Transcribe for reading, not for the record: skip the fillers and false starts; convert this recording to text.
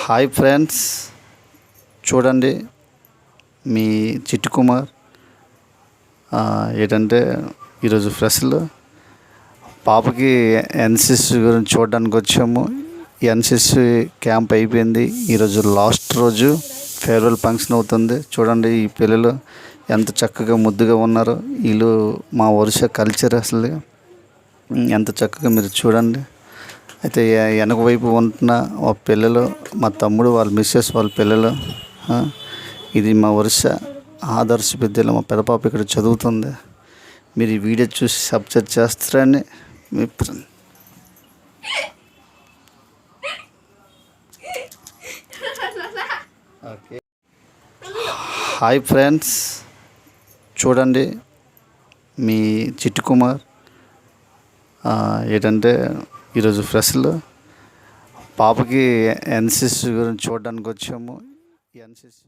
Hi friends, చూడండి మీ చిట్టు కుమార్. ఏంటంటే ఈరోజు ఫ్రెష్లో పాపకి ఎన్సిసి గురించి చూడడానికి వచ్చాము. ఎన్సిసి క్యాంప్ అయిపోయింది. ఈరోజు లాస్ట్ రోజు ఫేర్వెల్ ఫంక్షన్ అవుతుంది. చూడండి ఈ పిల్లలు ఎంత చక్కగా ముద్దుగా ఉన్నారో. వీళ్ళు మా వరుస కల్చర్ అసలు ఎంత చక్కగా మీరు చూడండి. అయితే వెనక వైపు ఉంటున్న పిల్లలు మా తమ్ముడు, వాళ్ళ మిస్సెస్, వాళ్ళ పిల్లలు. ఇది మా వరుస ఆదర్శ విద్యలో మా పెద్ద పాప ఇక్కడ చదువుతుంది. మీరు ఈ వీడియో చూసి సబ్స్క్రైబ్ చేస్తారని మీ ఓకే. హాయ్ ఫ్రెండ్స్, చూడండి మీ చిట్టు కుమార్. ఏంటంటే ఈరోజు ఫ్రెష్లో పాపకి ఎన్సిసి గురించి చూడడానికి వచ్చాము. ఎన్సిసి